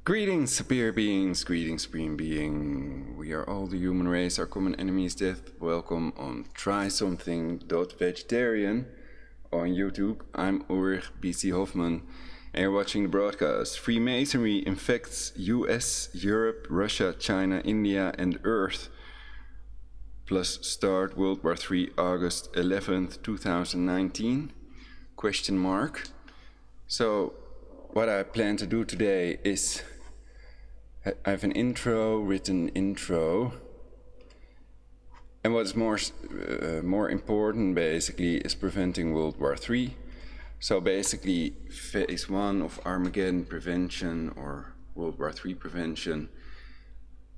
Greetings, superior beings, greetings, supreme being. We are all the human race, our common enemy is death. Welcome on Try Something.Vegetarian on YouTube. I'm Ulrich B.C. Hoffman, and you're watching the broadcast. Freemasonry infects US, Europe, Russia, China, India, and Earth. Plus start World War III, August 11th, 2019? Question mark. So, what I plan to do today is I have an written intro, and what's more important basically is preventing World War III. So basically phase 1 of Armageddon prevention or World War III prevention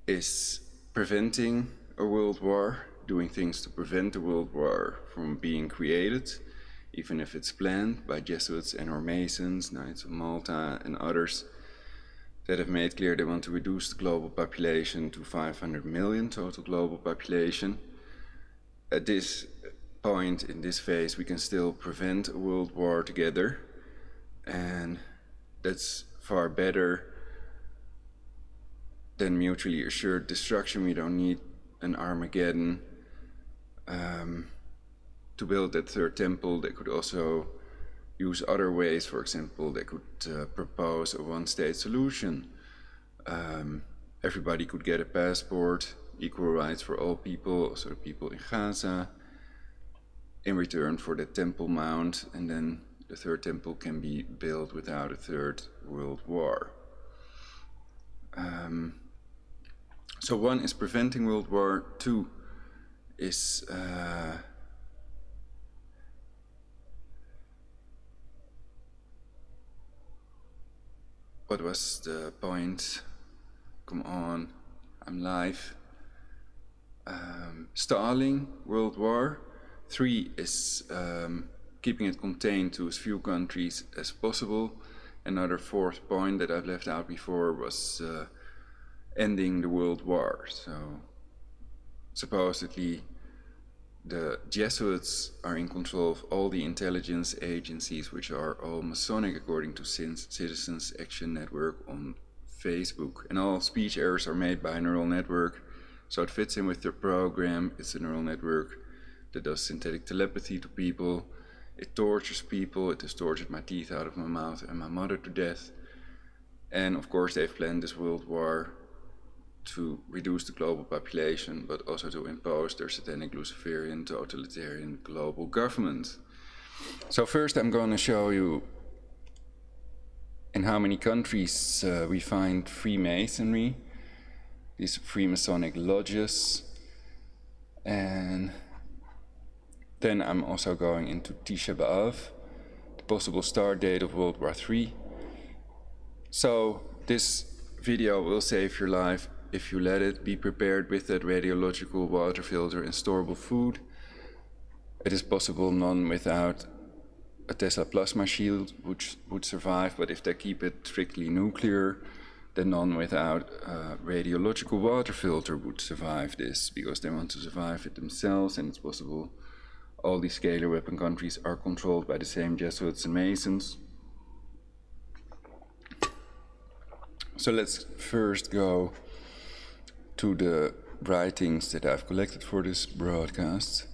is preventing a world war, doing things to prevent the world war from being created, even if it's planned by Jesuits and or Masons, Knights of Malta and others that have made clear they want to reduce the global population to 500 million total global population. At this point in this phase we can still prevent a world war together, and that's far better than mutually assured destruction. We don't need an Armageddon to build that third temple. They could also use other ways. For example, they could propose a one-state solution. Everybody could get a passport, equal rights for all people, also the people in Gaza, in return for the Temple Mount, and then the third temple can be built without a third world war. So one is preventing World War II is what was the point? Come on, I'm live. Stalling World War. 3 is keeping it contained to as few countries as possible. Another fourth point that I've left out before was ending the world war. So supposedly the Jesuits are in control of all the intelligence agencies, which are all Masonic according to Citizens Action Network on Facebook. And all speech errors are made by a neural network, so it fits in with their program. It's a neural network that does synthetic telepathy to people. It tortures people. It has tortured my teeth out of my mouth and my mother to death. And of course they've planned this world war to reduce the global population, but also to impose their satanic Luciferian totalitarian global government. So first I'm going to show you in how many countries we find Freemasonry, these Freemasonic lodges, and then I'm also going into Tisha B'Av, the possible start date of World War III. So this video will save your life if you let it. Be prepared with that radiological water filter and storable food. It is possible none without a Tesla plasma shield which would survive, but if they keep it strictly nuclear, then none without a radiological water filter would survive this, because they want to survive it themselves. And it's possible all these scalar weapon countries are controlled by the same Jesuits and Masons. So let's first go to the writings that I've collected for this broadcast.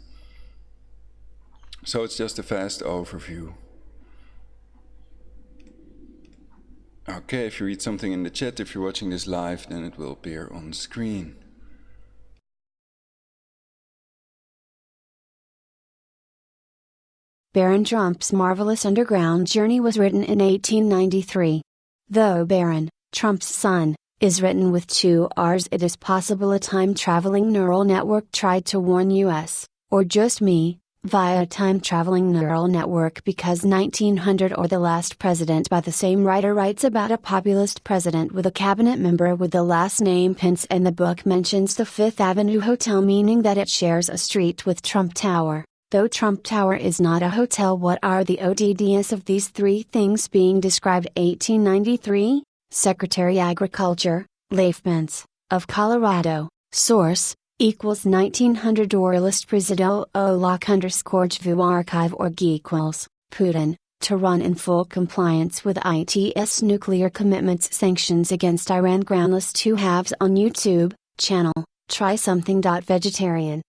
So it's just a fast overview. Okay, if you read something in the chat, if you're watching this live, then it will appear on the screen. Baron Trump's marvelous underground journey was written in 1893. Though Baron, Trump's son, is written with 2 R's, it is possible a time-traveling neural network tried to warn us, or just me, via a time-traveling neural network, because 1900 or the last president by the same writer writes about a populist president with a cabinet member with the last name Pence, and the book mentions the Fifth Avenue Hotel, meaning that it shares a street with Trump Tower. Though Trump Tower is not a hotel, what are the odds of these 3 things being described? 1893, Secretary Agriculture, Leif Pence, of Colorado, source, equals 1900 or list presido o lock _ archive org equals, Putin, to run in full compliance with IT's nuclear commitments. Sanctions against Iran. Groundless 2 halves on YouTube channel. Try Something.Vegetarian.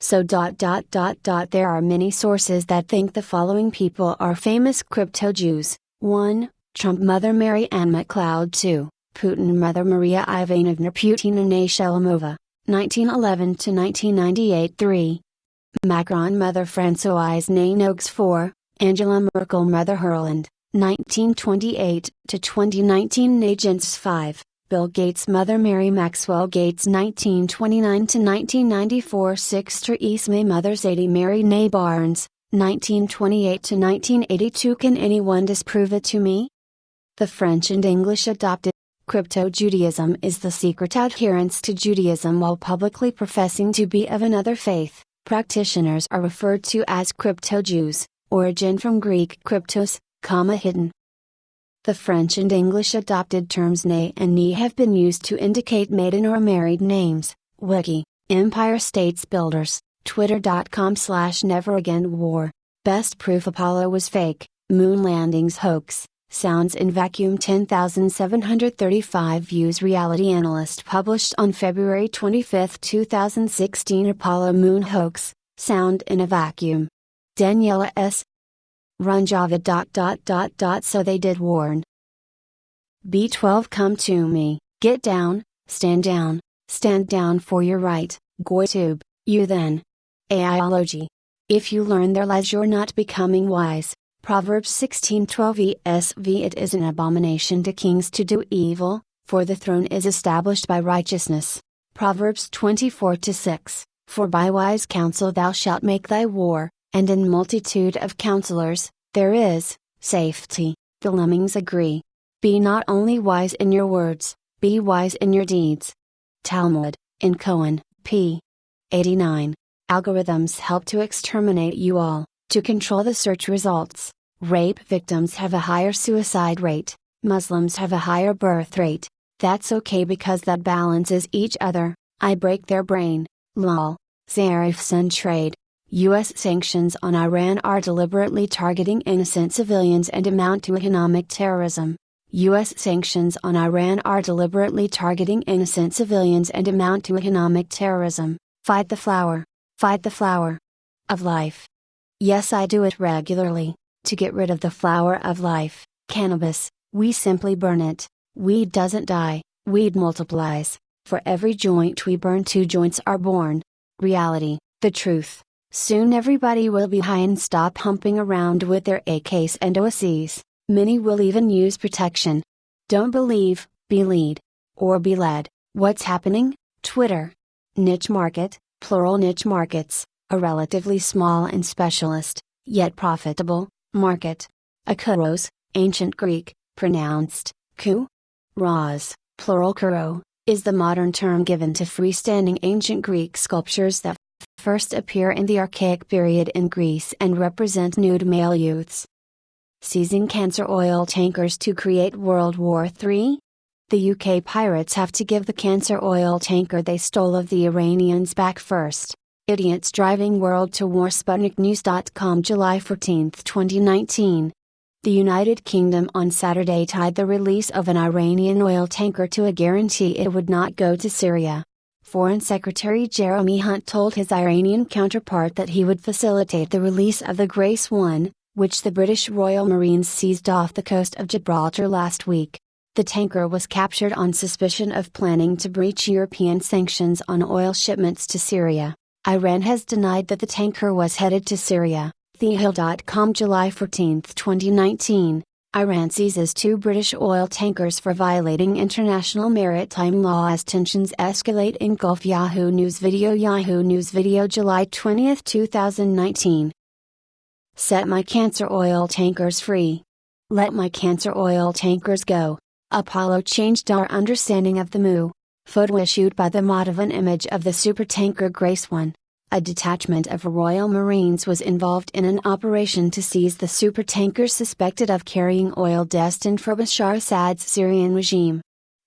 So there are many sources that think the following people are famous crypto Jews. 1. Trump Mother Mary Ann McLeod. 2. Putin Mother Maria Ivanovna Putina Shelomova, 1911 to 1998. 3. Macron Mother Françoise Nogues. 4. Angela Merkel Mother Herland, 1928 to 2019. Agents. 5. Bill Gates Mother Mary Maxwell Gates, 1929 to 1994. 6. Theresa May Mother Zadie Mary Nay Barnes, 1928 to 1982. Can anyone disprove it to me? The French and English adopted. Crypto-Judaism is the secret adherence to Judaism while publicly professing to be of another faith. Practitioners are referred to as crypto-Jews, origin from Greek kryptos, hidden. The French and English adopted terms nay and ni have been used to indicate maiden or married names. Wiki, Empire States Builders, Twitter.com/NeverAgainWar. Best proof Apollo was fake, moon landings hoax. Sounds in Vacuum 10,735 views. Reality Analyst published on February 25, 2016. Apollo Moon Hoax, Sound in a Vacuum. Daniela S. Run Java. So they did warn. B12 Come to me, get down, stand down for your right, Goytube, you then. AIology. If you learn their lies you're not becoming wise. Proverbs 16:12 ESV. It is an abomination to kings to do evil, for the throne is established by righteousness. Proverbs 24:6. For by wise counsel thou shalt make thy war, and in multitude of counselors, there is safety. The lemmings agree. Be not only wise in your words, be wise in your deeds. Talmud, in Cohen, p. 89. Algorithms help to exterminate you all. To control the search results, rape victims have a higher suicide rate, Muslims have a higher birth rate. That's okay because that balances each other. I break their brain. Lol. Zarifson trade. U.S. sanctions on Iran are deliberately targeting innocent civilians and amount to economic terrorism. U.S. sanctions on Iran are deliberately targeting innocent civilians and amount to economic terrorism. Fight the flower. Fight the flower of life. Yes, I do it regularly. To get rid of the flower of life, cannabis, we simply burn it. Weed doesn't die, weed multiplies. For every joint we burn 2 joints are born. Reality, the truth. Soon everybody will be high and stop humping around with their AKs and OSCs. Many will even use protection. Don't believe, be lead. Or be led. What's happening? Twitter. Niche market, plural niche markets. A relatively small and specialist, yet profitable, market. Akuros, ancient Greek, pronounced, ku. Ras, plural kuro, is the modern term given to freestanding ancient Greek sculptures that first appear in the Archaic period in Greece and represent nude male youths. Seizing cancer oil tankers to create World War III? The UK pirates have to give the cancer oil tanker they stole of the Iranians back first. Idiots driving world to war. SputnikNews.com July 14, 2019. The United Kingdom on Saturday tied the release of an Iranian oil tanker to a guarantee it would not go to Syria. Foreign Secretary Jeremy Hunt told his Iranian counterpart that he would facilitate the release of the Grace 1, which the British Royal Marines seized off the coast of Gibraltar last week. The tanker was captured on suspicion of planning to breach European sanctions on oil shipments to Syria. Iran has denied that the tanker was headed to Syria. TheHill.com July 14, 2019. Iran seizes 2 British oil tankers for violating international maritime law as tensions escalate in Gulf. Yahoo News video July 20, 2019. Set my cancer oil tankers free. Let my cancer oil tankers go. Apollo changed our understanding of the MOO. Photo issued by the mod of an image of the supertanker Grace 1. A detachment of Royal Marines was involved in an operation to seize the supertanker suspected of carrying oil destined for Bashar Assad's Syrian regime.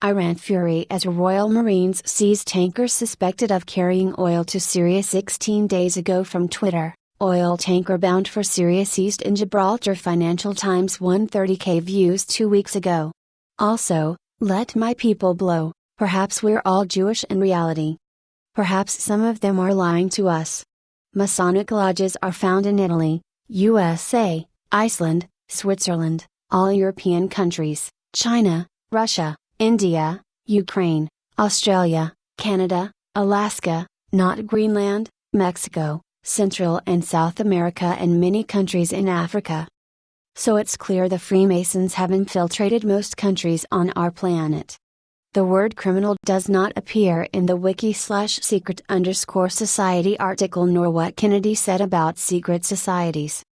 Iran fury as Royal Marines seized tankers suspected of carrying oil to Syria 16 days ago. From Twitter, Oil tanker bound for Sirius East in Gibraltar. Financial Times 130K views 2 weeks ago. Also, let my people blow. Perhaps we're all Jewish in reality. Perhaps some of them are lying to us. Masonic lodges are found in Italy, USA, Iceland, Switzerland, all European countries, China, Russia, India, Ukraine, Australia, Canada, Alaska, not Greenland, Mexico, Central and South America, and many countries in Africa. So it's clear the Freemasons have infiltrated most countries on our planet. The word criminal does not appear in the wiki/secret_society article nor what Kennedy said about secret societies.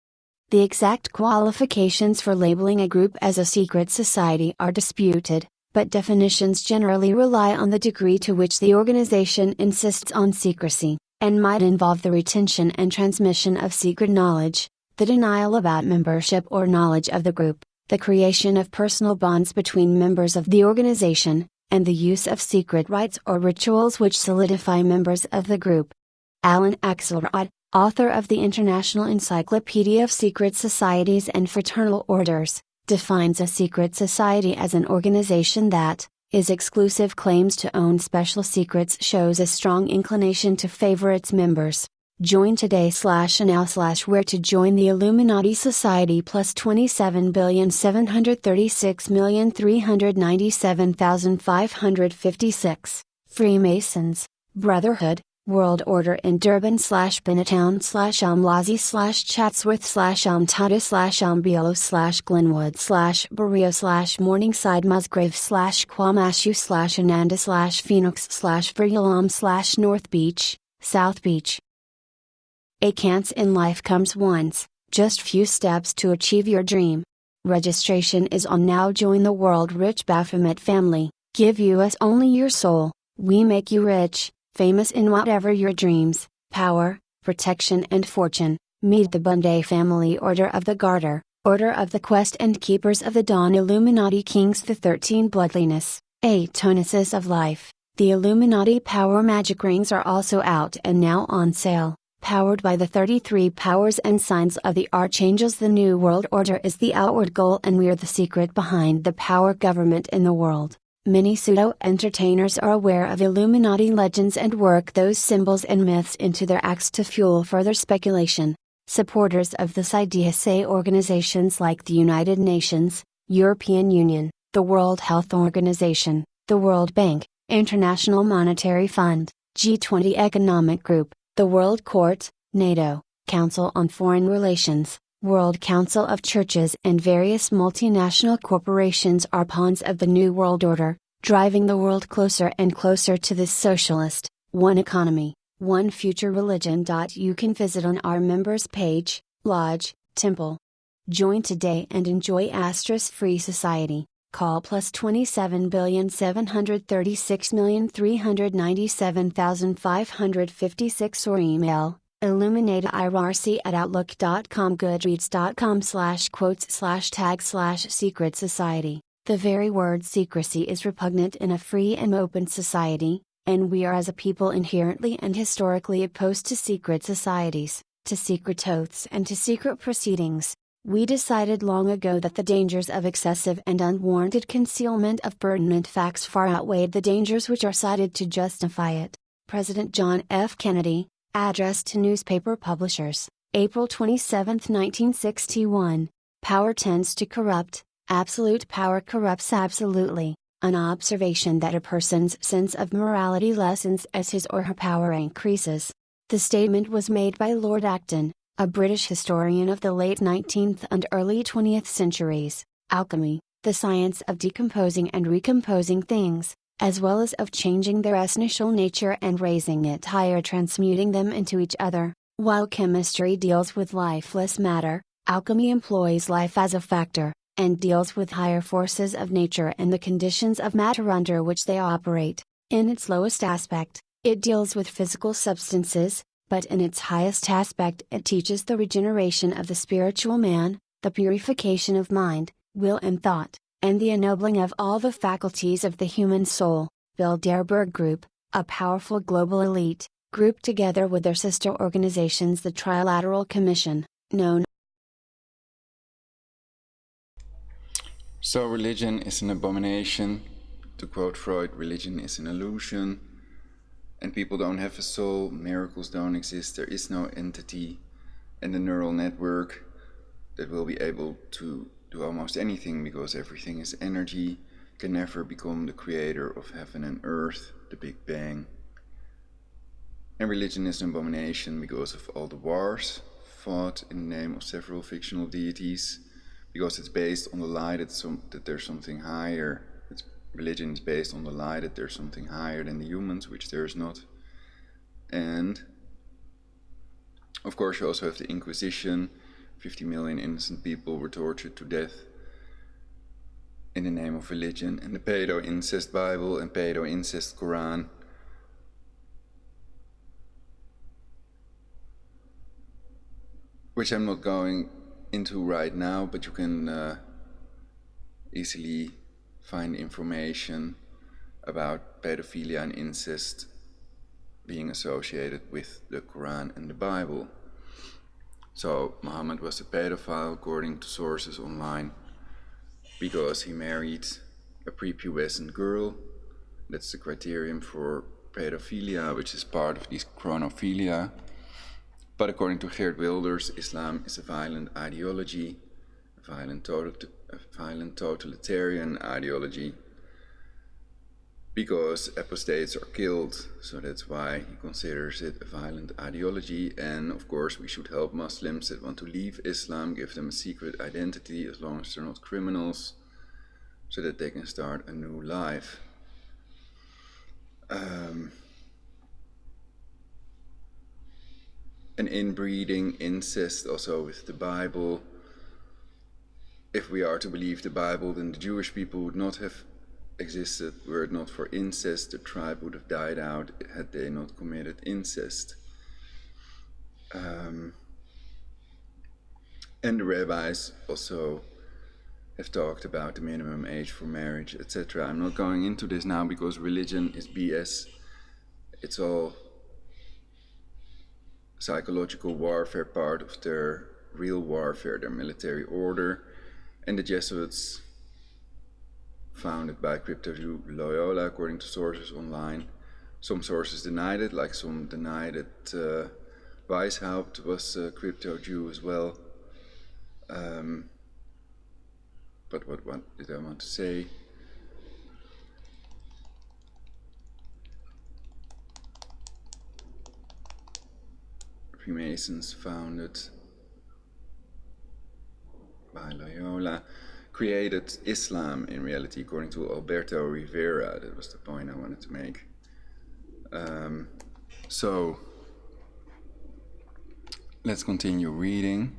The exact qualifications for labeling a group as a secret society are disputed, but definitions generally rely on the degree to which the organization insists on secrecy, and might involve the retention and transmission of secret knowledge, the denial about membership or knowledge of the group, the creation of personal bonds between members of the organization, and the use of secret rites or rituals which solidify members of the group. Alan Axelrod, author of the International Encyclopedia of Secret Societies and Fraternal Orders, defines a secret society as an organization that is exclusive. Claims to own special secrets shows a strong inclination to favor its members. Join today/now/where to join the Illuminati Society plus 27,736,397,556. Freemasons, Brotherhood, World Order in Durban/Benetown/Mlazi/Chattsworth/Ambiola/Musgrave/Glenwood/Berea/Morningside/Mudgeff/Phoenix/Far Beach, South Beach. A chance in life comes once, just few steps to achieve your dream. Registration is on now. Join the world rich Baphomet family. Give us only your soul, we make you rich, famous in whatever your dreams, power, protection and fortune. Meet the Bunday family. Order of the Garter, Order of the Quest and Keepers of the Dawn. Illuminati Kings. The 13 Bloodliness, 8 Tonuses of Life. The Illuminati Power Magic Rings are also out and now on sale. Powered by the 33 powers and signs of the archangels. The New World Order is the outward goal and we're the secret behind the power government in the world. Many pseudo-entertainers are aware of Illuminati legends and work those symbols and myths into their acts to fuel further speculation. Supporters of this idea say organizations like the United Nations, European Union, the World Health Organization, the World Bank, International Monetary Fund, G20 Economic Group, the World Court, NATO, Council on Foreign Relations, World Council of Churches and various multinational corporations are pawns of the New World Order, driving the world closer and closer to this socialist, one economy, one future religion. You can visit on our members page, Lodge, Temple. Join today and enjoy Astra's free society. Call plus 27,736,397,556 or email illuminatirc@outlook.com. goodreads.com/quotes/tag/secret society. The very word secrecy is repugnant in a free and open society, and we are as a people inherently and historically opposed to secret societies, to secret oaths and to secret proceedings. We decided long ago that the dangers of excessive and unwarranted concealment of pertinent facts far outweighed the dangers which are cited to justify it. President John F. Kennedy, address to newspaper publishers, April 27, 1961. Power tends to corrupt, absolute power corrupts absolutely, an observation that a person's sense of morality lessens as his or her power increases. The statement was made by Lord Acton, a British historian of the late 19th and early 20th centuries. Alchemy, the science of decomposing and recomposing things, as well as of changing their essential nature and raising it higher, transmuting them into each other. While chemistry deals with lifeless matter, alchemy employs life as a factor, and deals with higher forces of nature and the conditions of matter under which they operate. In its lowest aspect, it deals with physical substances, but in its highest aspect it teaches the regeneration of the spiritual man, the purification of mind, will and thought, and the ennobling of all the faculties of the human soul. Bilderberg Group, a powerful global elite, grouped together with their sister organizations the Trilateral Commission, known. So religion is an abomination. To quote Freud, religion is an illusion. And people don't have a soul, miracles don't exist, there is no entity and a neural network that will be able to do almost anything, because everything is energy, can never become the creator of heaven and earth, the Big Bang. And religion is an abomination because of all the wars fought in the name of several fictional deities, because it's based on the lie that there's something higher. Religion is based on the lie that there's something higher than the humans, which there is not. And of course you also have the Inquisition. 50 million innocent people were tortured to death in the name of religion. And the pedo-incest Bible and pedo-incest Quran. Which I'm not going into right now, but you can easily find information about pedophilia and incest being associated with the Quran and the Bible. So Muhammad was a pedophile according to sources online because he married a prepubescent girl. That's the criterion for pedophilia, which is part of this chronophilia. But according to Geert Wilders, Islam is a violent ideology, a violent totalitarian ideology, because apostates are killed, so that's why he considers it a violent ideology. And of course we should help Muslims that want to leave Islam, give them a secret identity as long as they're not criminals, so that they can start a new life. And inbreeding, incest also with the Bible. If we are to believe the Bible, then the Jewish people would not have existed were it not for incest. The tribe would have died out had they not committed incest. And the rabbis also have talked about the minimum age for marriage, etc. I'm not going into this now because religion is BS. It's all psychological warfare, part of their real warfare, their military order. And the Jesuits, founded by crypto Jew Loyola, according to sources online. Some sources denied it, like some denied that 𝙲𝙾𝙲𝚃 was a crypto Jew as well. But what did I want to say? Freemasons, founded by Loyola, created Islam in reality, according to Alberto Rivera. That was the point I wanted to make. So let's continue reading.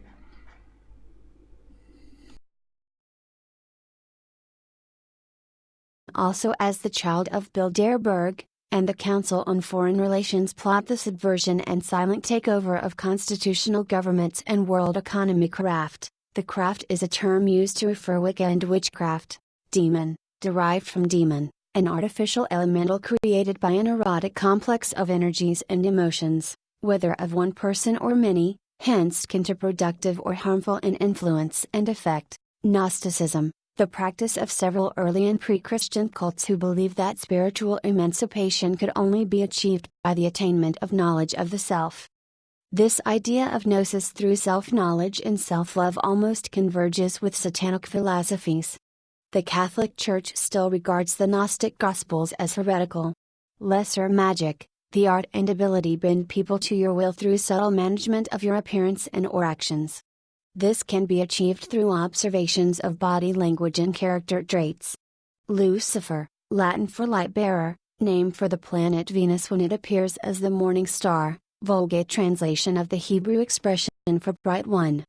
Also as the child of Bilderberg, and the Council on Foreign Relations plot the subversion and silent takeover of constitutional governments and world economy craft. The craft is a term used to refer Wicca and witchcraft, demon, derived from demon, an artificial elemental created by an erotic complex of energies and emotions, whether of one person or many, hence counterproductive or harmful in influence and effect. Gnosticism, the practice of several early and pre-Christian cults who believed that spiritual emancipation could only be achieved by the attainment of knowledge of the self. This idea of gnosis through self-knowledge and self-love almost converges with satanic philosophies. The Catholic Church still regards the Gnostic Gospels as heretical. Lesser magic, the art and ability bend people to your will through subtle management of your appearance and or actions. This can be achieved through observations of body language and character traits. Lucifer, Latin for light bearer, name for the planet Venus when it appears as the morning star, Vulgate translation of the Hebrew expression for bright one.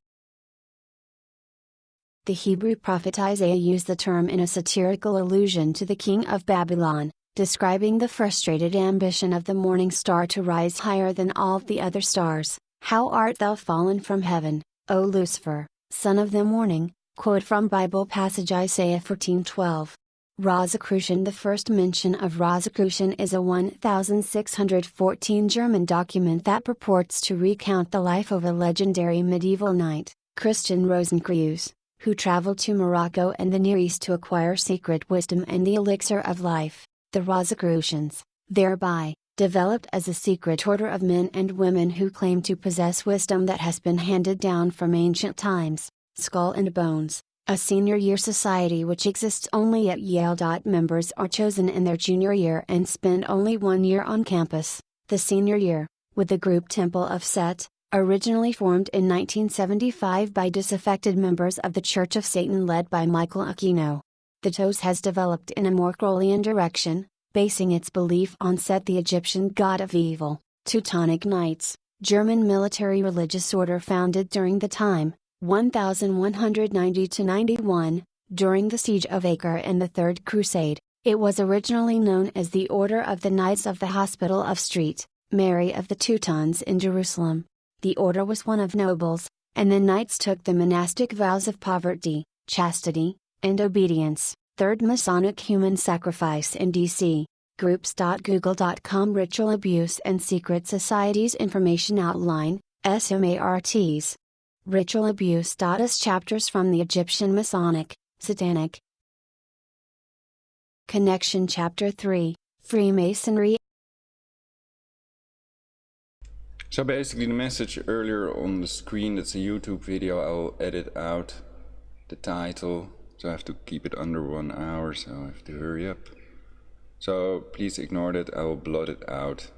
The Hebrew prophet Isaiah used the term in a satirical allusion to the king of Babylon, describing the frustrated ambition of the morning star to rise higher than all the other stars. How art thou fallen from heaven, O Lucifer, son of the morning? Quote from Bible passage Isaiah 14:12. Rosicrucian. The first mention of Rosicrucian is a 1614 German document that purports to recount the life of a legendary medieval knight, Christian Rosenkreuz, who traveled to Morocco and the Near East to acquire secret wisdom and the elixir of life. The Rosicrucians, thereby, developed as a secret order of men and women who claim to possess wisdom that has been handed down from ancient times. Skull and Bones, a senior year society which exists only at Yale. Members are chosen in their junior year and spend only 1 year on campus, the senior year, with the group Temple of Set, originally formed in 1975 by disaffected members of the Church of Satan led by Michael Aquino. The TOS has developed in a more Crowleyan direction, basing its belief on Set, the Egyptian god of evil. Teutonic Knights, German military religious order founded during the time, 1190–91, during the Siege of Acre and the Third Crusade. It was originally known as the Order of the Knights of the Hospital of St. Mary of the Teutons in Jerusalem. The order was one of nobles, and the knights took the monastic vows of poverty, chastity, and obedience. Third Masonic Human Sacrifice in D.C. Groups.google.com. Ritual Abuse and Secret Societies Information Outline, SMARTs. Ritual Abuse. As chapters from the Egyptian Masonic, Satanic Connection. Chapter 3, Freemasonry. So basically the message earlier on the screen, that's a YouTube video. I'll edit out the title, so I have to keep it under 1 hour, so I have to hurry up. So please ignore that, I will blot it out.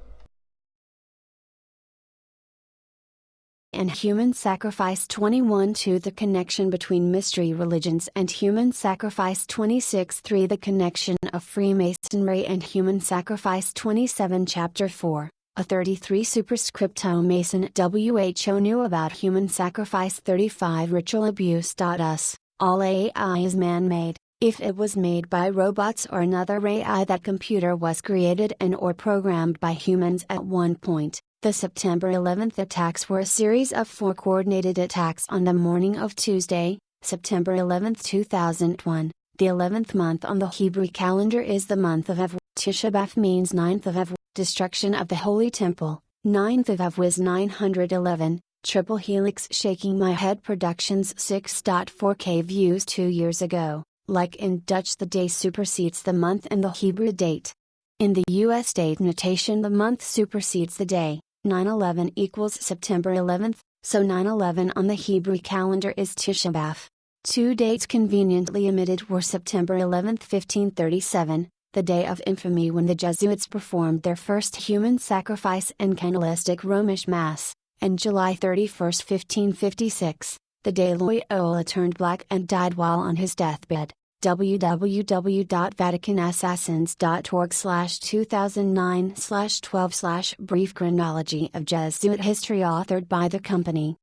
And Human Sacrifice 21:2. The connection between mystery religions and human sacrifice. 26:3. The connection of Freemasonry and human sacrifice. 27. Chapter 4. A 33 Superscripto Mason. WHO knew about human sacrifice. 35. Ritual Abuse. Us. All AI is man-made. If it was made by robots or another AI, that computer was created and or programmed by humans at one point. The September 11th attacks were a series of 4 coordinated attacks on the morning of Tuesday, September 11, 2001. The 11th month on the Hebrew calendar is the month of Av. Tisha B'Av means 9th of Av. Destruction of the Holy Temple, 9th of Av was 911, Triple Helix. Shaking My Head Productions. 6.4K views 2 years ago. Like in Dutch, the day supersedes the month and the Hebrew date. In the US date notation, the month supersedes the day. 9/11 equals September 11th, so 9/11 on the Hebrew calendar is Tisha B'Av. 2 dates conveniently omitted were September 11th, 1537, the day of infamy when the Jesuits performed their first human sacrifice and cannibalistic Romish Mass, and July 31st, 1556, the day Loyola turned black and died while on his deathbed. www.vaticanassassins.org/2009/12/ Brief chronology of Jesuit history authored by the company.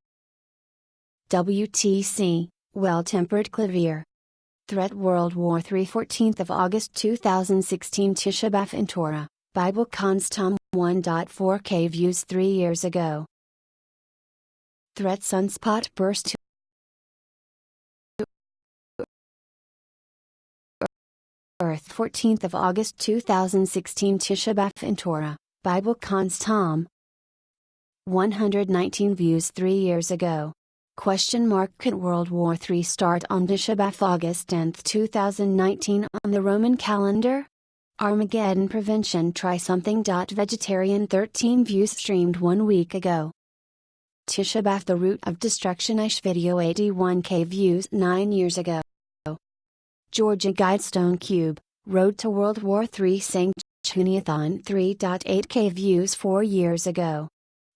WTC, Well-Tempered Clavier. Threat World War III. 14th of August 2016. Tisha B'Av in Torah, Bible Cons. Tom 1.4K views 3 years ago. Threat Sunspot burst to Earth. 14th of August 2016. Tisha B'Av in Torah, Bible Cons. Tom 119 views 3 years ago. Could World War III start on Tisha B'Av August 10, 2019 on the Roman calendar? Armageddon Prevention. Try Something.Vegetarian. 13 views streamed 1 week ago. Tisha B'Av The Root of Destruction ish video. 81K views 9 years ago. Georgia Guidestone Cube, Road to World War III St. Chuniathon. 3.8K views 4 years ago.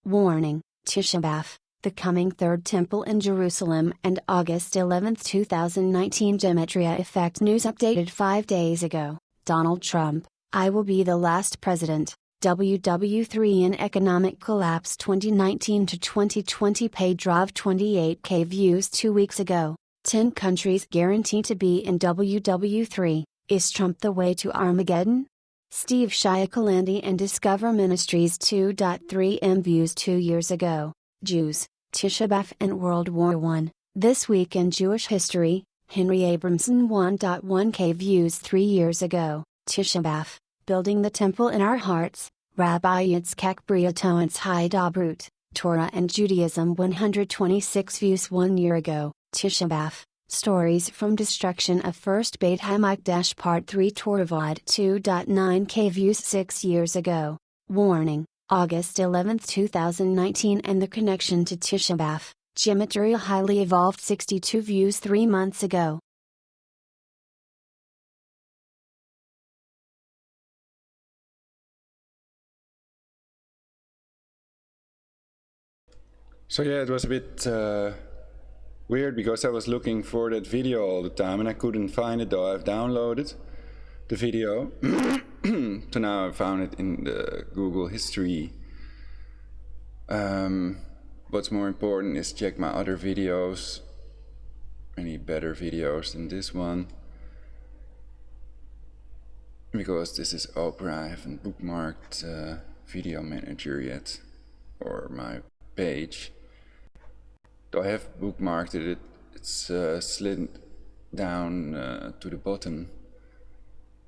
Warning, Tisha B'Av, the coming Third Temple in Jerusalem, and August 11, 2019 Gematria Effect News updated 5 days ago. Donald Trump, I will be the last president. WW3 in Economic Collapse 2019 to 2020 Pay Drive. 28K views 2 weeks ago. 10 countries guarantee to be in WW3. Is Trump the way to Armageddon? Steve Shiakalandi and Discover Ministries. 2.3M views 2 years ago. Jews, Tisha B'Av and World War I. This Week in Jewish History, Henry Abramson 1.1K views 3 years ago, Tisha B'Av, Building the Temple in Our Hearts, Rabbi Yitzchak 𝙲𝙾𝙃, Torah and Judaism 126 views 1 year ago, Tisha B'Av, Stories from Destruction of First Beit HaMikdash Part 3 Toravad 2.9K views 6 years ago. Warning, August 11, 2019 and the connection to Tisha B'Av, Gematria Highly Evolved 62 views 3 months ago. So yeah, it was a bit weird because I was looking for that video all the time and I couldn't find it, though I've downloaded the video. So now I found it in the Google history. What's more important is check my other videos, any better videos than this one, because this is Opera. I haven't bookmarked Video Manager yet, or my page. Though I have bookmarked it, it's slid down to the bottom.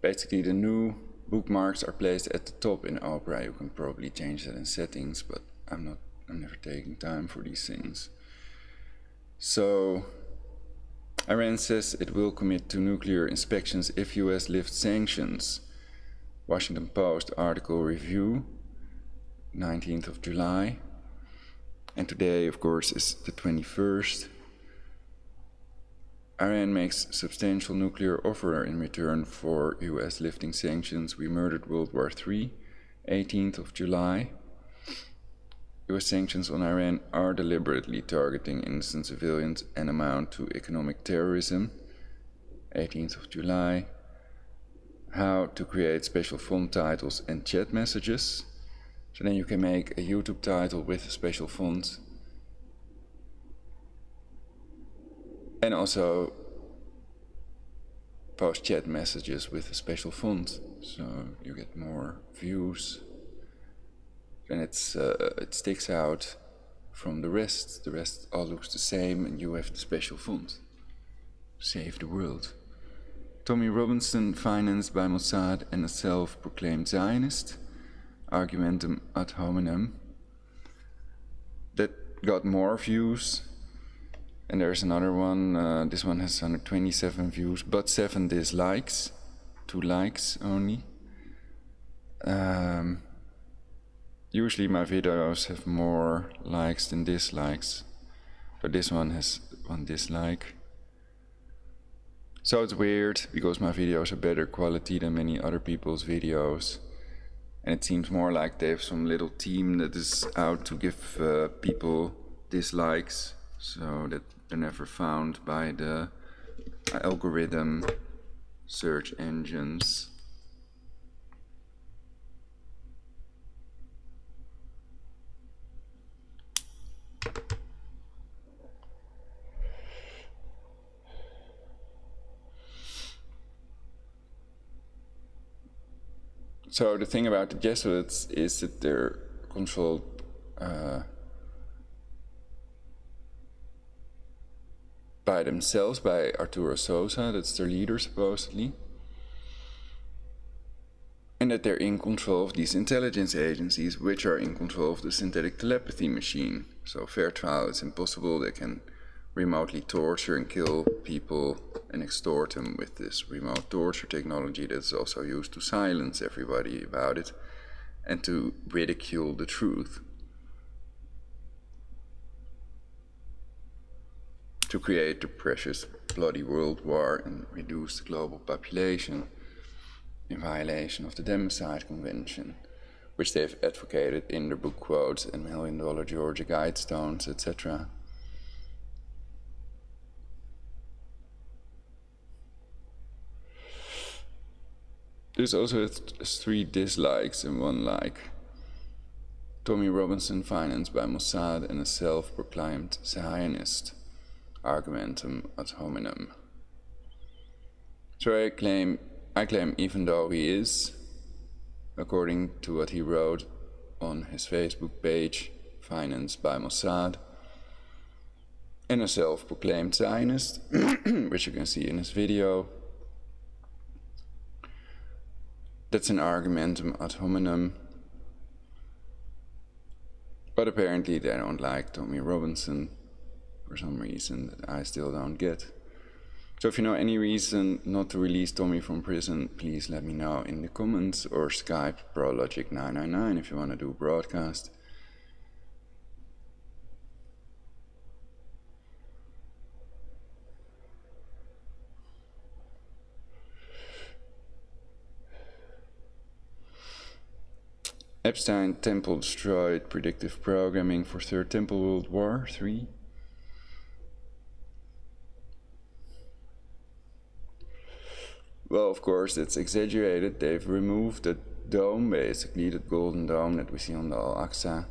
Basically the new bookmarks are placed at the top in Opera. You can probably change that in settings, but I'm never taking time for these things. So Iran says it will commit to nuclear inspections if US lifts sanctions. Washington Post article review, 19th of July. And today, of course, is the 21st. Iran makes substantial nuclear offer in return for US lifting sanctions. We murdered World War III, 18th of July. US sanctions on Iran are deliberately targeting innocent civilians and amount to economic terrorism, 18th of July. How to create special font titles and chat messages. So then you can make a YouTube title with a special font. And also post chat messages with a special font, so you get more views. And it sticks out from the rest. The rest all looks the same and you have the special font. Save the world. Tommy Robinson, financed by Mossad and a self-proclaimed Zionist. Argumentum ad hominem. That got more views. And there's another one, this one has 127 views, but 7 dislikes. 2 likes only. Usually my videos have more likes than dislikes, but this one has 1 dislike. So it's weird, because my videos are better quality than many other people's videos. And it seems more like they have some little team that is out to give people dislikes, so that they're never found by the algorithm search engines. So the thing about the Jesuits is that they're controlled by themselves, by Arturo Sosa, that's their leader supposedly, and that they're in control of these intelligence agencies, which are in control of the synthetic telepathy machine. So fair trial is impossible. They can remotely torture and kill people and extort them with this remote torture technology that's also used to silence everybody about it and to ridicule the truth, to create the precious bloody world war and reduce the global population in violation of the Ďaµ Convention, which they've advocated in their book quotes and $1 million Georgia Guidestones, etc. There's also 3 dislikes and 1 like. Tommy Robinson, financed by Mossad and a self-proclaimed Zionist. Argumentum ad hominem. So I claim even though he is, according to what he wrote on his Facebook page, financed by Mossad, and a self-proclaimed Zionist, which you can see in this video. That's an argumentum ad hominem. But apparently they don't like Tommy Robinson for some reason that I still don't get. So if you know any reason not to release Tommy from prison, please let me know in the comments, or Skype ProLogic999 if you want to do a broadcast. Epstein Temple destroyed predictive programming for Third Temple World War III. Well, of course, it's exaggerated. They've removed the dome, basically, the golden dome that we see on the Al-Aqsa,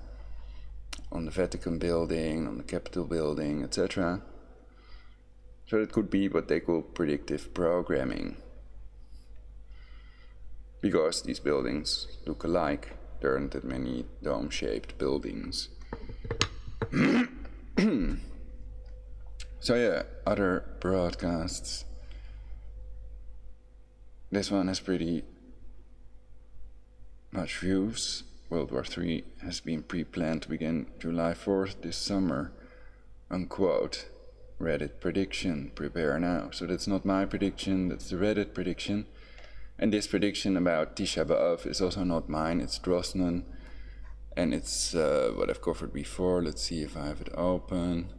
on the Vatican building, on the Capitol building, etc. So it could be what they call predictive programming, because these buildings look alike. There aren't that many dome-shaped buildings. So yeah, other broadcasts. This one has pretty much views. World War III has been pre-planned to begin July 4th this summer. Unquote. Reddit prediction, prepare now. So that's not my prediction, that's the Reddit prediction. And this prediction about Tisha B'Av is also not mine, it's 𝙲𝙾𝙽𝚃. And it's what I've covered before. Let's see if I have it open.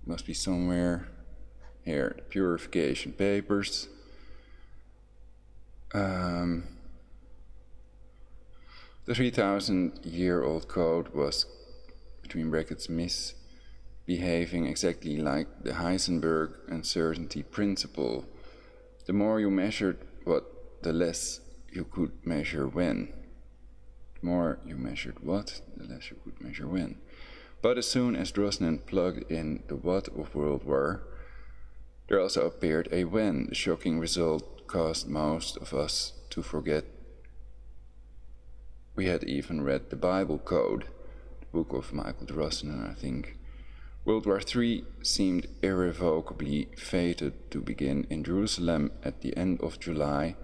Must be somewhere. Here, the Purification Papers. The 3,000-year-old code was, between brackets, misbehaving exactly like the Heisenberg uncertainty principle. The more you measured what, the less you could measure when. The more you measured what, the less you could measure when. But as soon as 𝙲𝙾 plugged in the what of World War, there also appeared a when. The shocking result caused most of us to forget we had even read the Bible Code, the book of Michael 𝙲𝙾, I think. World War III seemed irrevocably fated to begin in Jerusalem at the end of July,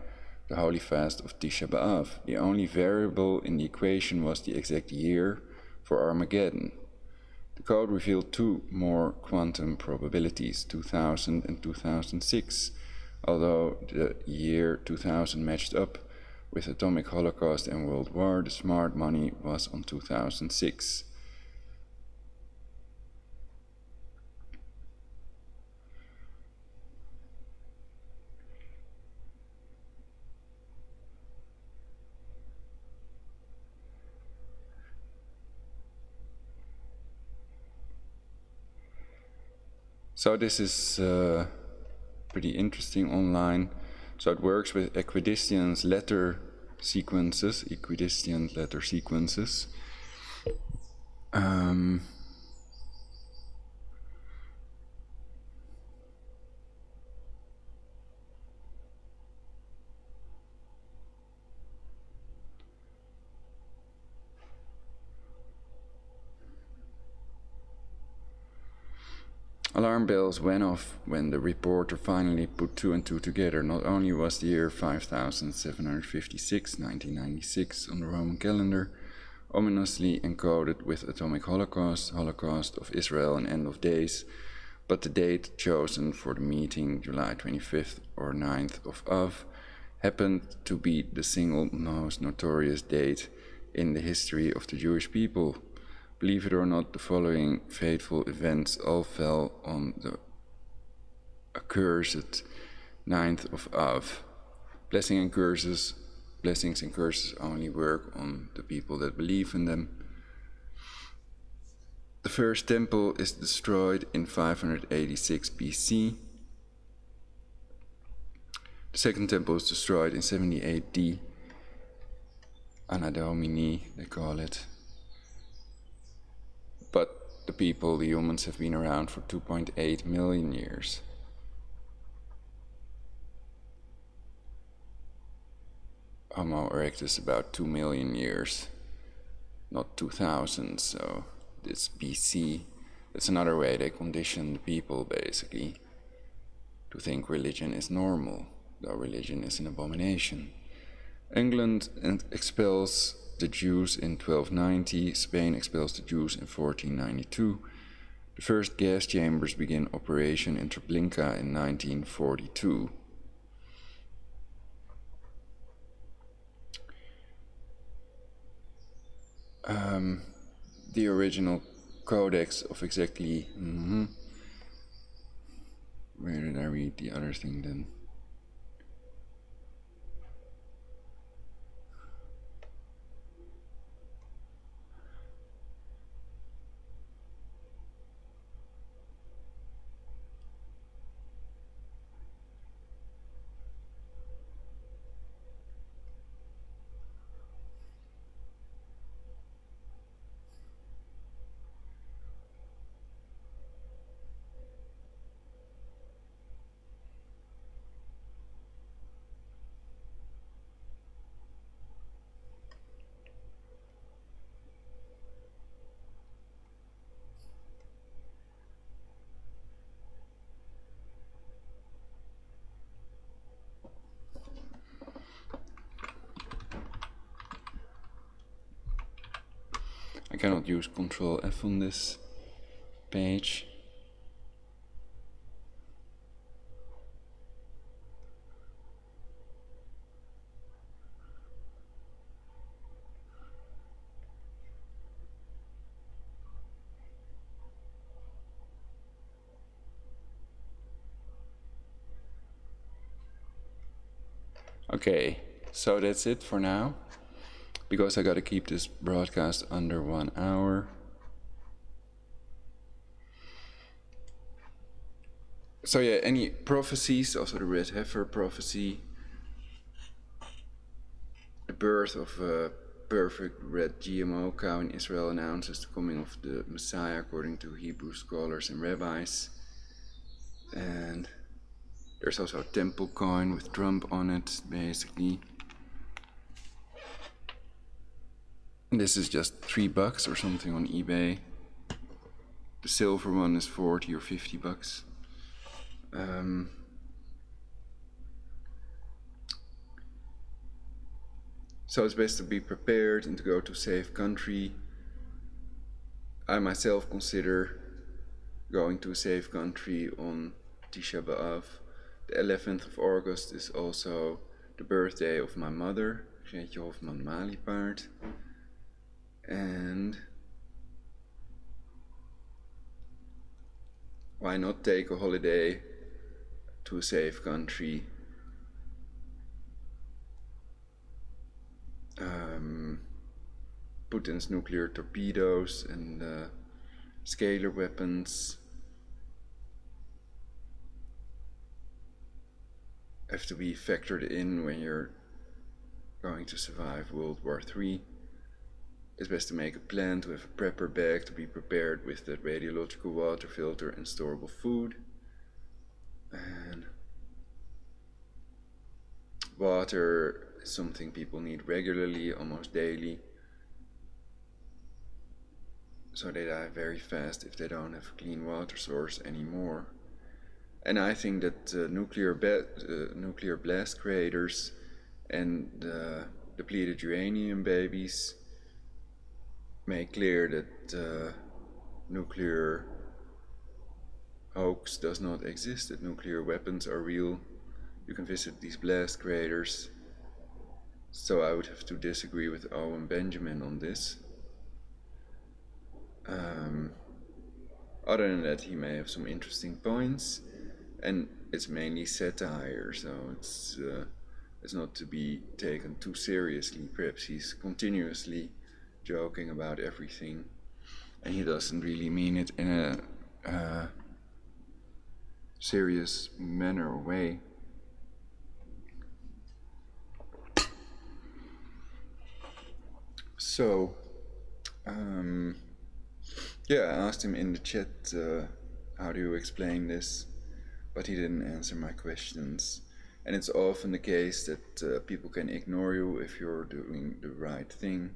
the holy fast of Tisha B'Av. The only variable in the equation was the exact year for Armageddon. The code revealed two more quantum probabilities, 2000 and 2006, although the year 2000 matched up with atomic holocaust and world war. The smart money was on 2006. So this is pretty interesting online. So it works with equidistant letter sequences. Alarm bells went off when the reporter finally put two and two together. Not only was the year 5756, 1996, on the Roman calendar ominously encoded with atomic holocaust of Israel and end of days, but the date chosen for the meeting, July 25th or 9th of Av, happened to be the single most notorious date in the history of the Jewish people. Believe it or not, the following fateful events all fell on the accursed 9th of Av. Blessings and curses only work on the people that believe in them. The first temple is destroyed in 586 BC. The second temple is destroyed in 70 AD. Anno Domini, they call it. But the humans, have been around for 2.8 million years. Homo erectus about 2 million years, not 2000, so this BC. That's another way they condition the people, basically, to think religion is normal, though religion is an abomination. England expels the Jews in 1290, Spain expels the Jews in 1492. The first gas chambers begin operation in Treblinka in 1942. The original codex of exactly... Where did I read the other thing then? I cannot use Control F on this page. Okay, so that's it for now, because I gotta keep this broadcast under 1 hour. So yeah, any prophecies, also the red heifer prophecy, the birth of a perfect red GMO cow in Israel announces the coming of the Messiah according to Hebrew scholars and rabbis. And there's also a temple coin with Trump on it, basically. And this is just $3 or something on eBay. The silver one is 40 or 50 bucks. So it's best to be prepared and to go to a safe country. I myself consider going to a safe country on Tisha B'Av. The 11th of August is also the birthday of my mother, Greetje Hofman Maliepaard. And why not take a holiday to a safe country? Putin's nuclear torpedoes and scalar weapons have to be factored in when you're going to survive World War III. It's best to make a plan, to have a prepper bag, to be prepared with the radiological water filter and storable food. And water is something people need regularly, almost daily. So they die very fast if they don't have a clean water source anymore. And I think that nuclear blast craters and depleted uranium babies make clear that nuclear hoax does not exist, that nuclear weapons are real. You can visit these blast craters. So I would have to disagree with Owen Benjamin on this. Other than that, he may have some interesting points, and it's mainly satire, so it's not to be taken too seriously. Perhaps he's continuously joking about everything, and he doesn't really mean it in a serious manner or way. So, yeah, I asked him in the chat, how do you explain this? But he didn't answer my questions. And it's often the case that people can ignore you if you're doing the right thing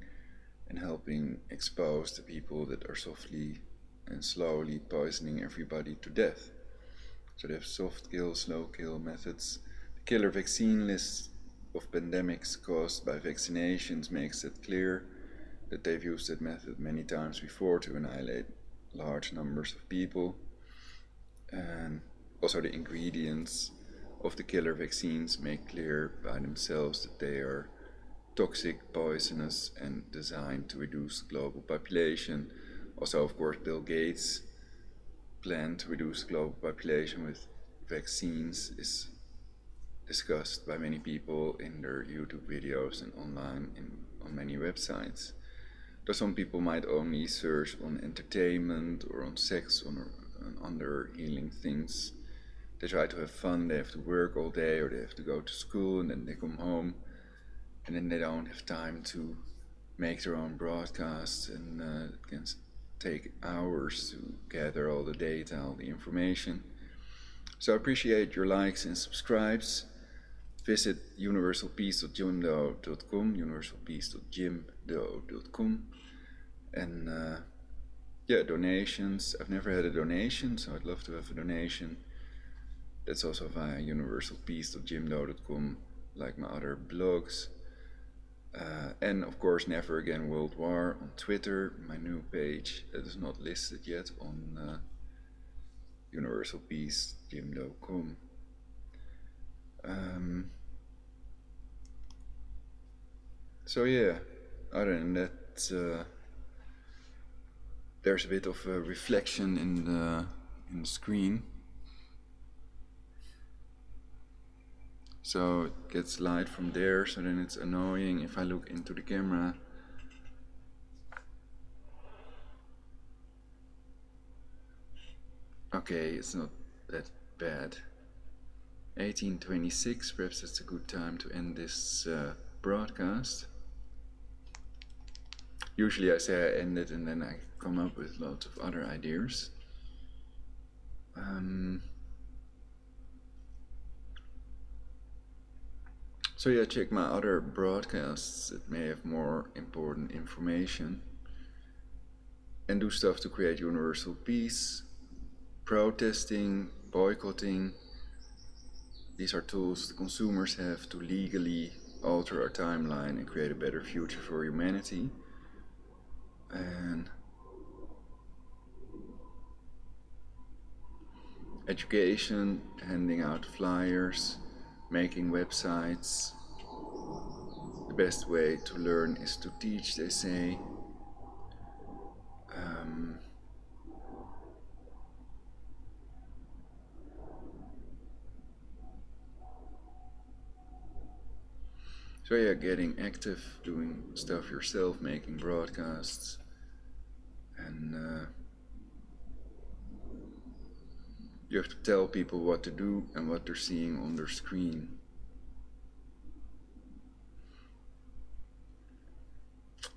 and helping expose the people that are softly and slowly poisoning everybody to death. So they have soft kill, slow kill methods. The killer vaccine list of pandemics caused by vaccinations makes it clear that they've used that method many times before to annihilate large numbers of people. And also the ingredients of the killer vaccines make clear by themselves that they are toxic, poisonous, and designed to reduce global population. Also, of course, Bill Gates' plan to reduce global population with vaccines is discussed by many people in their YouTube videos and online on many websites. Though some people might only search on entertainment or on sex or on other healing things. They try to have fun, they have to work all day or they have to go to school and then they come home and then they don't have time to make their own broadcasts, and it can take hours to gather all the data, all the information. So I appreciate your likes and subscribes. Visit universalpeace.gymdo.com, universalpeace.gymdo.com, and yeah, donations. I've never had a donation, so I'd love to have a donation. That's also via universalpeace.gymdo.com, like my other blogs. And of course, Never Again World War on Twitter, my new page that is not listed yet on universalpeace.gym.com. So yeah, other than that, there's a bit of a reflection in the screen. So it gets light from there, so then it's annoying if I look into the camera. Okay, it's not that bad. 18:26, perhaps that's a good time to end this broadcast. Usually I say I end it and then I come up with lots of other ideas. So yeah, check my other broadcasts that may have more important information. And do stuff to create universal peace. Protesting, boycotting. These are tools the consumers have to legally alter our timeline and create a better future for humanity. And education, handing out flyers, making websites. The best way to learn is to teach, they say. So yeah, getting active, doing stuff yourself, making broadcasts, and you have to tell people what to do and what they're seeing on their screen.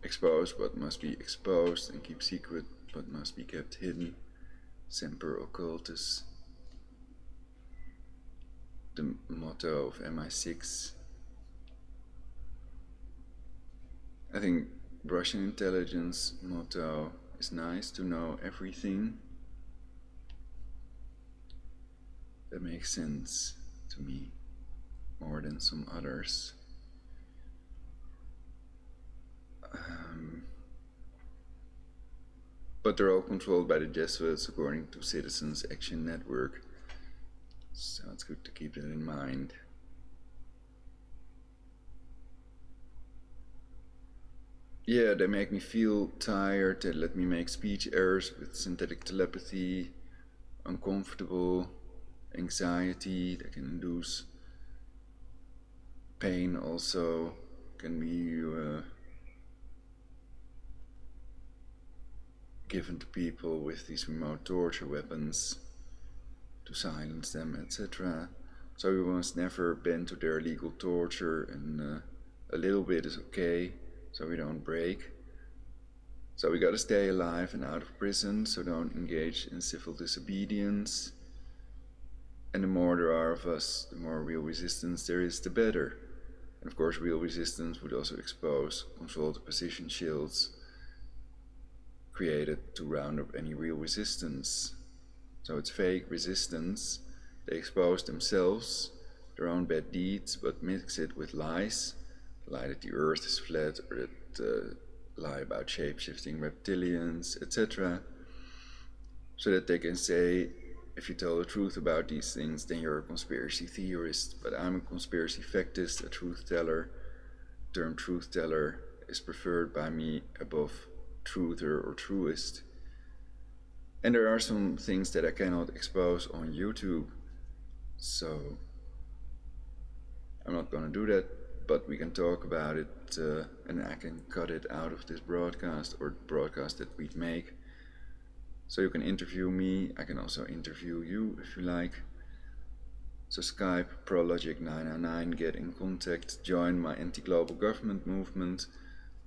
Expose what must be exposed and keep secret what must be kept hidden. Semper Occultus, the motto of MI6. I think Russian intelligence motto is nice, to know everything. That makes sense to me more than some others. But they're all controlled by the Jesuits according to Citizens Action Network. So it's good to keep that in mind. Yeah, they make me feel tired, they let me make speech errors with synthetic telepathy, uncomfortable, anxiety, that can induce pain also, can be given to people with these remote torture weapons to silence them, etc. So we must never bend to their illegal torture, and a little bit is okay, so we don't break. So we gotta stay alive and out of prison, so don't engage in civil disobedience. And the more there are of us, the more real resistance there is, the better. And of course, real resistance would also expose controlled opposition shields, created to round up any real resistance. So it's fake resistance. They expose themselves, their own bad deeds, but mix it with lies. Lie that the earth is flat, or that lie about shape-shifting reptilians, etc. So that they can say, if you tell the truth about these things, then you're a conspiracy theorist. But I'm a conspiracy factist, a truth teller. The term truth teller is preferred by me above truther or truest. And there are some things that I cannot expose on YouTube, so I'm not gonna do that, but we can talk about it, and I can cut it out of this broadcast, or broadcast that we make. So you can interview me, I can also interview you if you like. So Skype, ProLogic999, get in contact, join my anti-global government movement,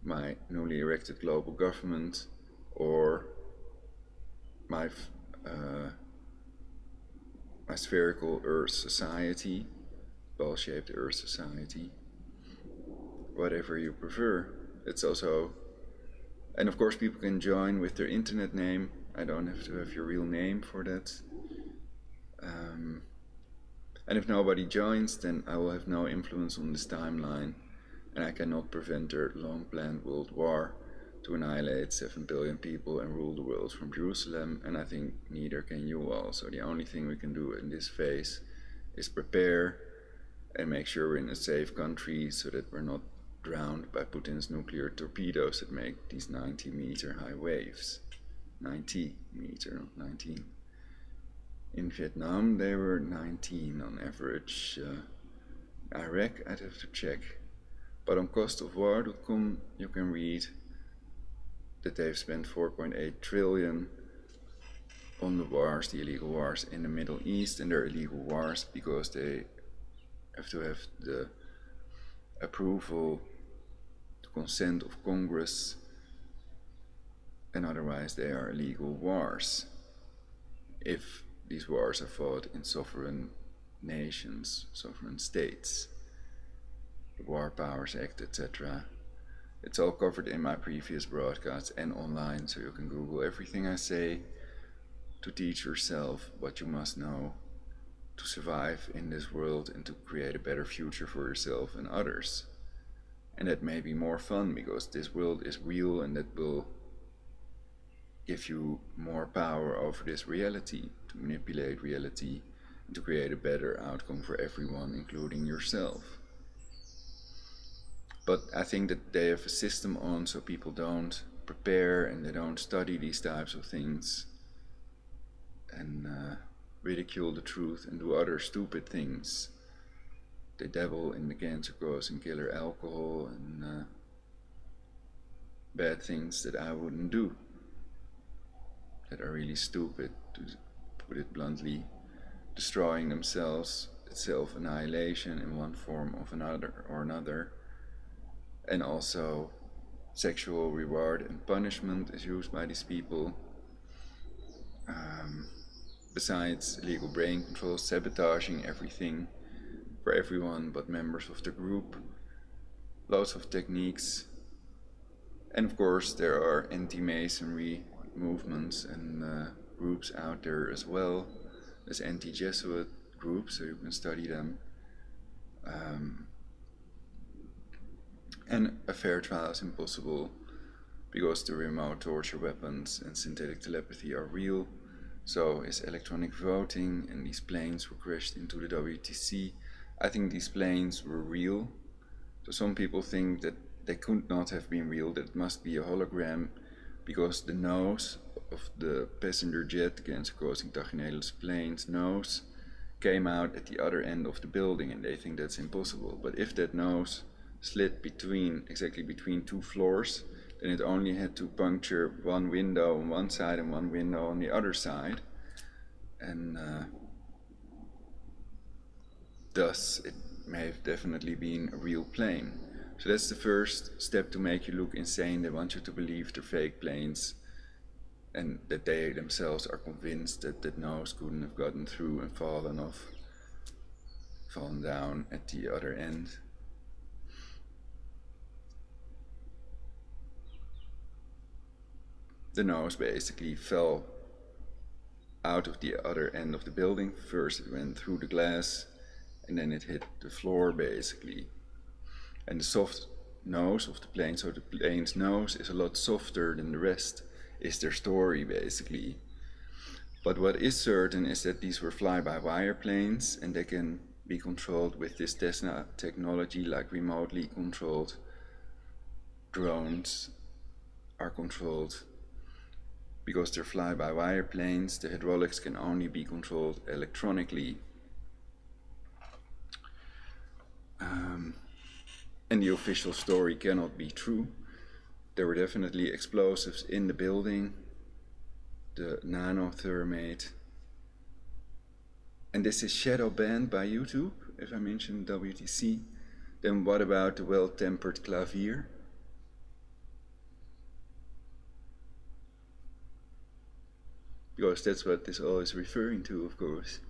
my newly erected global government, or my spherical Earth Society, ball-shaped Earth Society, whatever you prefer. It's also, and of course people can join with their internet name. I don't have to have your real name for that. And if nobody joins, then I will have no influence on this timeline, and I cannot prevent their long-planned world war to annihilate 7 billion people and rule the world from Jerusalem, and I think neither can you all. So the only thing we can do in this phase is prepare and make sure we're in a safe country so that we're not drowned by Putin's nuclear torpedoes that make these 90-meter high waves. 90 meter, not 19. In Vietnam they were 19 on average. Iraq, I'd have to check. But on costofwar.com you can read that they've spent 4.8 trillion on the wars, the illegal wars in the Middle East, and they're illegal wars because they have to have the approval, the consent of Congress, and otherwise they are illegal wars. If these wars are fought in sovereign nations, sovereign states, the War Powers Act, etc. It's all covered in my previous broadcasts and online, so you can Google everything I say to teach yourself what you must know to survive in this world and to create a better future for yourself and others. And that may be more fun because this world is real, and that will give you more power over this reality, to manipulate reality and to create a better outcome for everyone, including yourself. But I think that they have a system on so people don't prepare and they don't study these types of things and ridicule the truth and do other stupid things. They dabble in the cancer-causing killer alcohol and bad things that I wouldn't do, that are really stupid, to put it bluntly, destroying themselves, self-annihilation in one form of another. And also sexual reward and punishment is used by these people. Besides illegal brain control, sabotaging everything for everyone but members of the group. Lots of techniques. And of course there are anti-Masonry movements and groups out there as well. There's anti-Jesuit groups, so you can study them. And a fair trial is impossible because the remote torture weapons and synthetic telepathy are real. So is electronic voting, and these planes were crashed into the WTC. I think these planes were real. So some people think that they could not have been real, that it must be a hologram, because the nose of the passenger jet, cancer-causing 𝚲𝚾 plane's nose, came out at the other end of the building, and they think that's impossible. But if that nose slid exactly between two floors, then it only had to puncture one window on one side and one window on the other side, and thus it may have definitely been a real plane. So that's the first step to make you look insane. They want you to believe they're fake planes, and that they themselves are convinced that that nose couldn't have gotten through and fallen down at the other end. the nose basically fell out of the other end of the building. First it went through the glass, and then it hit the floor basically. And the soft nose of the plane, so the plane's nose is a lot softer than the rest, is their story basically. But what is certain is that these were fly-by-wire planes, and they can be controlled with this Tesla technology, like remotely controlled drones are controlled. Because they're fly-by-wire planes, the hydraulics can only be controlled electronically. And the official story cannot be true. There were definitely explosives in the building, the nanothermate. And this is shadow banned by YouTube, if I mentioned WTC. Then what about the well-tempered clavier? Because that's what this all is referring to, of course.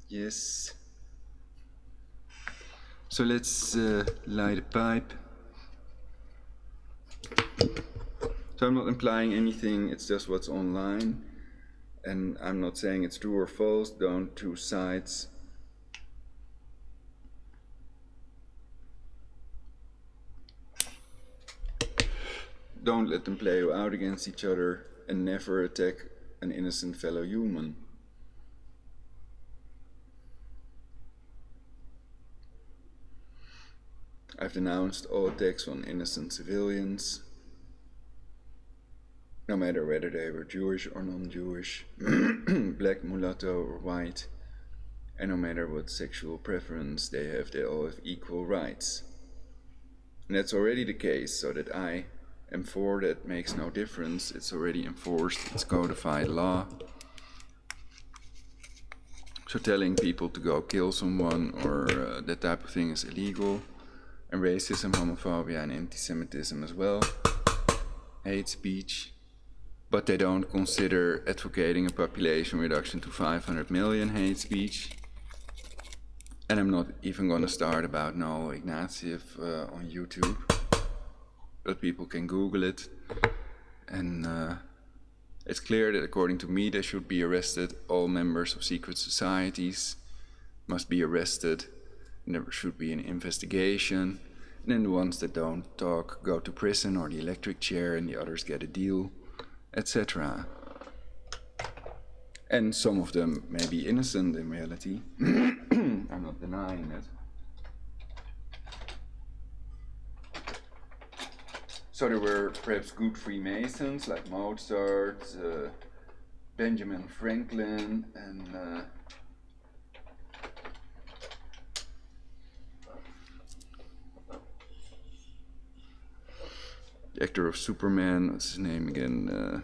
Yes. So let's light a pipe. So I'm not implying anything, it's just what's online. And I'm not saying it's true or false, don't choose sides. Don't let them play you out against each other, and never attack an innocent fellow human. I've denounced all attacks on innocent civilians, no matter whether they were Jewish or non-Jewish, black, mulatto or white, and no matter what sexual preference they all have equal rights. And that's already the case, so that I am for that makes no difference. It's already enforced, it's codified law. So telling people to go kill someone or that type of thing is illegal. And racism, homophobia and anti-Semitism as well. Hate speech. But they don't consider advocating a population reduction to 500 million hate speech. And I'm not even going to start about Noel Ignatieff on YouTube. But people can Google it. And it's clear that according to me they should be arrested. All members of secret societies must be arrested. And there should be an investigation. And then the ones that don't talk go to prison or the electric chair, and the others get a deal, etc. And some of them may be innocent in reality. I'm not denying that. So there were perhaps good Freemasons like Mozart, Benjamin Franklin, and the actor of Superman, what's his name again?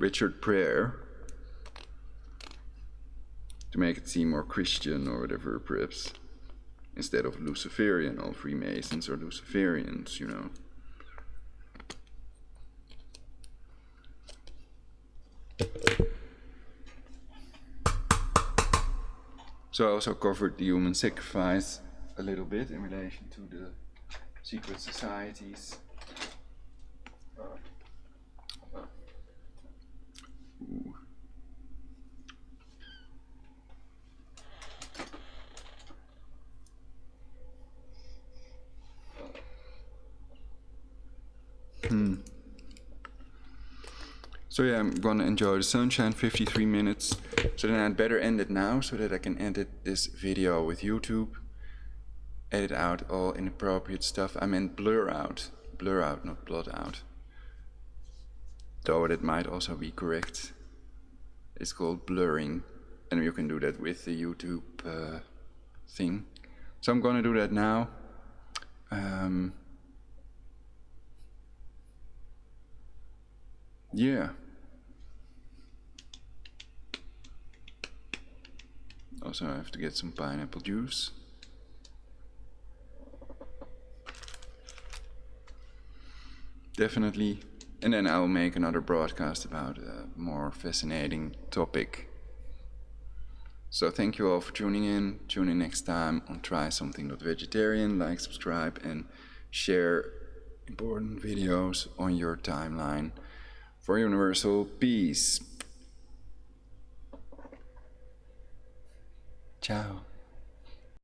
Richard Pryor. To make it seem more Christian or whatever, perhaps. Instead of Luciferian, all Freemasons are Luciferians, you know. So I also covered the human sacrifice a little bit in relation to the secret societies. Ooh. So yeah, I'm gonna enjoy the sunshine, 53 minutes. So then I'd better end it now so that I can edit this video with YouTube. Edit out all inappropriate stuff. I meant blur out, not blot out. Though that might also be correct. It's called blurring, and you can do that with the YouTube thing. So I'm gonna do that now. Yeah. Also, I have to get some pineapple juice. Definitely. And then I'll make another broadcast about a more fascinating topic. So thank you all for tuning in. Tune in next time on Try Something.Vegetarian. Like, subscribe, and share important videos on your timeline for universal peace. Ciao.